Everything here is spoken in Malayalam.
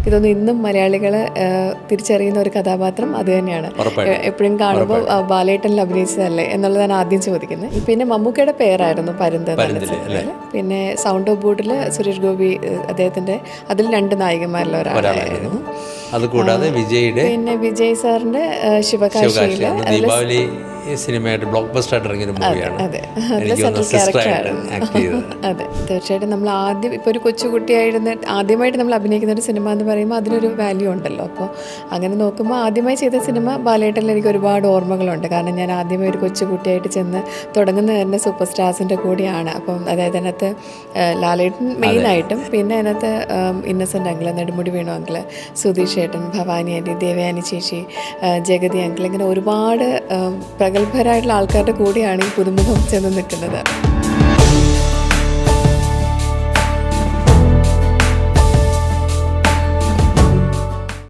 ഇതൊന്നും ഇന്നും മലയാളികൾ തിരിച്ചറിയുന്ന ഒരു കഥാപാത്രം അത് തന്നെയാണ്. എപ്പോഴും കാണുമ്പോൾ ബാലേട്ടനിൽ അഭിനയിച്ചതല്ലേ എന്നുള്ളതാണ് ആദ്യം ചോദിക്കുന്നത്. പിന്നെ മമ്മൂക്കയുടെ പേരായിരുന്നു പരുന്ത്. പിന്നെ സൗണ്ട് ഓഫ് ബോർഡിൽ സുരേഷ് ഗോപി അദ്ദേഹത്തിൻ്റെ അതിൽ 2 നായികമാരിൽ ഒരാളായിരുന്നു. അതുകൂടാതെ വിജയുടെ പിന്നെ വിജയ് സാറിൻ്റെ ശിവകാശിയിലെ ദീപാവലി സിനിമയായിട്ട് ബ്ലോക്ക് ബസ്റ്റർ ആയിട്ട് ഇറങ്ങിയൊരു മൂവിയാണ്. അതെ, തീർച്ചയായിട്ടും നമ്മൾ ആദ്യം ഇപ്പോൾ ഒരു കൊച്ചുകുട്ടിയായിരുന്ന ആദ്യമായിട്ട് നമ്മൾ അഭിനയിക്കുന്ന ഒരു സിനിമ എന്ന് പറയുമ്പോൾ അതിനൊരു വാല്യൂ ഉണ്ടല്ലോ. അപ്പോൾ അങ്ങനെ നോക്കുമ്പോൾ ആദ്യമായി ചെയ്ത സിനിമ ബാലേട്ടനിൽ എനിക്ക് ഒരുപാട് ഓർമ്മകളുണ്ട്. കാരണം ഞാൻ ആദ്യമായി ഒരു കൊച്ചുകുട്ടിയായിട്ട് ചെന്ന് തുടങ്ങുന്നത് തന്നെ സൂപ്പർ സ്റ്റാർസിൻ്റെ കൂടിയാണ്. അപ്പം അതായത് അതിനകത്ത് ലാലേട്ടൻ മെയിനായിട്ടും, പിന്നെ അതിനകത്ത് innocent uncle, Nedumudi Venu uncle, Sudheesh ഏട്ടൻ, ഭവാനി ആൻറ്റി, ദേവയാനി ചേച്ചി, ജഗതി അങ്കിൾ, ഇങ്ങനെ ഒരുപാട് പ്രഗത്ഭരായിട്ടുള്ള ആൾക്കാരുടെ കൂടെയാണ് ഈ പുതുമുഖം ചെന്ന് നിൽക്കുന്നത്.